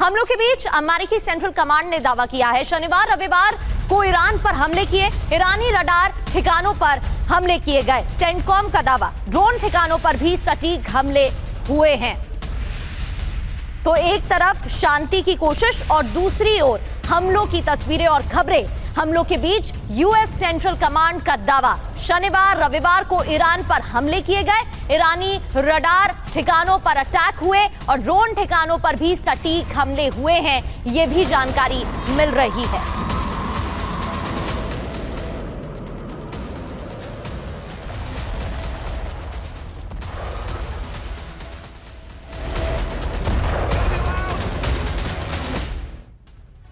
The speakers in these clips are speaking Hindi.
हमलों के बीच अमेरिकी सेंट्रल कमांड ने दावा किया है शनिवार रविवार को ईरान पर हमले किए, ईरानी रडार ठिकानों पर हमले किए गए। सेंटकॉम का दावा, ड्रोन ठिकानों पर भी सटीक हमले हुए हैं। तो एक तरफ शांति की कोशिश और दूसरी ओर हमलों की तस्वीरें और खबरें। हमलों के बीच यूएस सेंट्रल कमांड का दावा, शनिवार रविवार को ईरान पर हमले किए गए, ईरानी रडार ठिकानों पर अटैक हुए और ड्रोन ठिकानों पर भी सटीक हमले हुए हैं, ये भी जानकारी मिल रही है।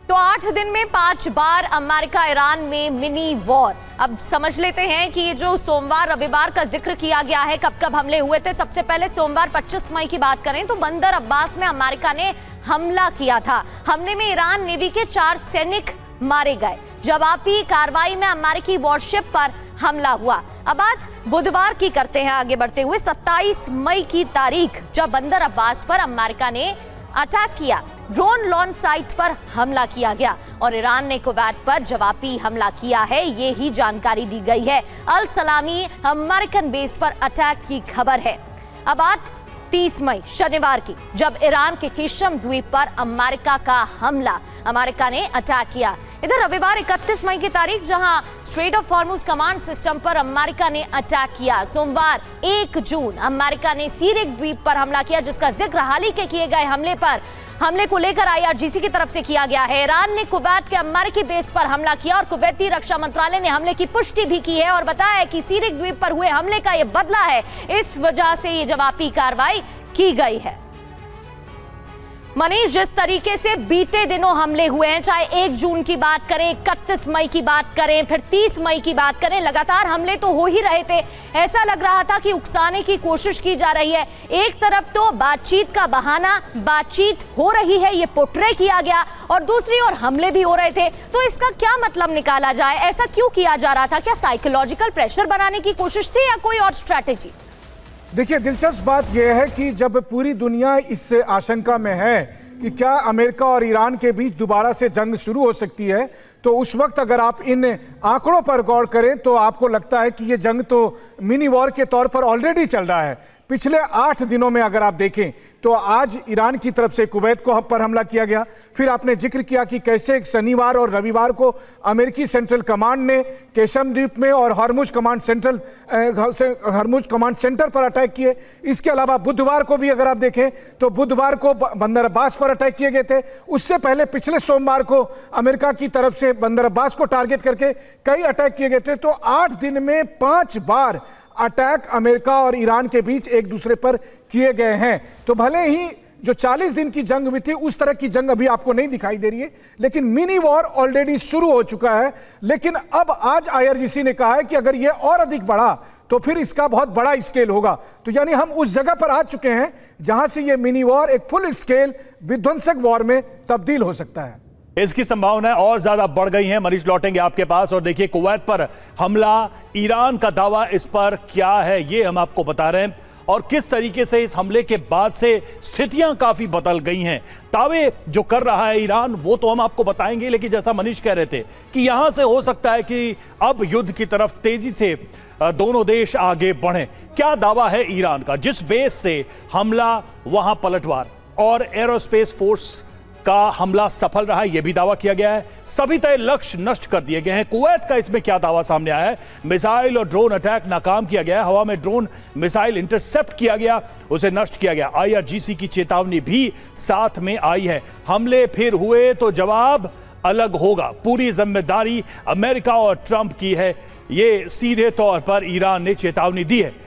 तो 8 दिन में 5 बार अमेरिका ईरान में मिनी वॉर। अब समझ लेते हैं कि ये जो सोमवार रविवार का जिक्र किया गया है, कब कब हमले हुए थे। सबसे पहले सोमवार 25 मई की बात करें तो बंदर अब्बास में अमेरिका ने हमला किया था। हमले में ईरान नेवी के 4 सैनिक मारे गए। जवाबी कार्रवाई में अमेरिकी वॉरशिप पर हमला हुआ। अब बात बुधवार की करते हैं आगे बढ़ते हुए। 27 मई की तारीख जब बंदर अब्बास पर अमेरिका ने अटैक किया, ड्रोन लॉन्च साइट पर हमला किया गया और ईरान ने कुवैत पर जवाबी हमला किया है, ये ही जानकारी दी गई है। अल सलामी अमेरिकन बेस पर अटैक की खबर है। अब बात 30 मई शनिवार की, जब ईरान के किशम द्वीप पर अमेरिका का हमला, अमेरिका ने अटैक किया। इधर रविवार 31 मई की तारीख, जहां straight of Hormuz command system पर अमेरिका ने अटैक किया। सोमवार 1 जून अमेरिका ने सीरिक द्वीप पर हमला किया, जिसका जिक्र हाल ही के किए गए हमले को लेकर IRGC की तरफ से किया गया है। ईरान ने कुवैत के अमेरिकी बेस पर हमला किया और कुवैती रक्षा मंत्रालय ने हमले की पुष्टि भी की है और बताया है कि सीरिक द्वीप पर हुए हमले का यह बदला है, इस वजह से ये जवाबी कार्रवाई की गई है। मनीष, जिस तरीके से बीते दिनों हमले हुए हैं, चाहे 1 जून की बात करें, 31 मई की बात करें, फिर 30 मई की बात करें, लगातार हमले तो हो ही रहे थे। ऐसा लग रहा था कि उकसाने की कोशिश की जा रही है। एक तरफ तो बातचीत का बहाना, बातचीत हो रही है, ये पोर्ट्रे किया गया, और दूसरी ओर हमले भी हो रहे थे। तो इसका क्या मतलब निकाला जाए? ऐसा क्यों किया जा रहा था? क्या साइकोलॉजिकल प्रेशर बनाने की कोशिश थी या कोई और स्ट्रैटेजी? देखिए, दिलचस्प बात यह है कि जब पूरी दुनिया इस आशंका में है कि क्या अमेरिका और ईरान के बीच दोबारा से जंग शुरू हो सकती है, तो उस वक्त अगर आप इन आंकड़ों पर गौर करें तो आपको लगता है कि ये जंग तो मिनी वॉर के तौर पर ऑलरेडी चल रहा है। पिछले 8 दिनों में अगर आप देखें तो आज ईरान की तरफ से कुवैत को पर हमला किया गया। फिर आपने जिक्र किया कि कैसे शनिवार और रविवार को अमेरिकी सेंट्रल कमांड ने केशम द्वीप में और हॉर्मुज कमांड सेंटर पर अटैक किए। इसके अलावा बुधवार को भी अगर आप देखें तो बुधवार को बंदर अब्बास पर अटैक किए गए थे। उससे पहले पिछले सोमवार को अमेरिका की तरफ से बंदर अब्बास को टारगेट करके कई अटैक किए गए थे। तो 8 दिन में 5 बार अटैक अमेरिका और ईरान के बीच एक दूसरे पर किए गए हैं। तो भले ही जो 40 दिन की जंग हुई थी उस तरह की जंग अभी आपको नहीं दिखाई दे रही है, लेकिन मिनी वॉर ऑलरेडी शुरू हो चुका है। लेकिन अब आज IRGC ने कहा है कि अगर यह और अधिक बढ़ा तो फिर इसका बहुत बड़ा स्केल होगा। तो यानी हम उस जगह पर आ चुके हैं जहां से यह मिनी वॉर एक फुल स्केल विध्वंसक वॉर में तब्दील हो सकता है। इसकी संभावना और ज्यादा बढ़ गई है। मनीष, लौटेंगे आपके पास। और देखिए, कुवैत पर हमला, ईरान का दावा इस पर क्या है ये हम आपको बता रहे हैं, और किस तरीके से इस हमले के बाद से स्थितियां काफी बदल गई हैं। दावे जो कर रहा है ईरान वो तो हम आपको बताएंगे, लेकिन जैसा मनीष कह रहे थे कि यहां से हो सकता है कि अब युद्ध की तरफ तेजी से दोनों देश आगे बढ़ें। क्या दावा है ईरान का? जिस बेस से हमला, वहां पलटवार और एरोस्पेस फोर्स का हमला सफल रहा, यह भी दावा किया गया है। सभी तय लक्ष्य नष्ट कर दिए गए हैं। कुवैत का इसमें क्या दावा सामने आया है? मिसाइल और ड्रोन अटैक नाकाम किया गया, हवा में ड्रोन मिसाइल इंटरसेप्ट किया गया, उसे नष्ट किया गया। IRGC की चेतावनी भी साथ में आई है। हमले फिर हुए तो जवाब अलग होगा। पूरी जिम्मेदारी अमेरिका और ट्रंप की है, ये सीधे तौर पर ईरान ने चेतावनी दी है।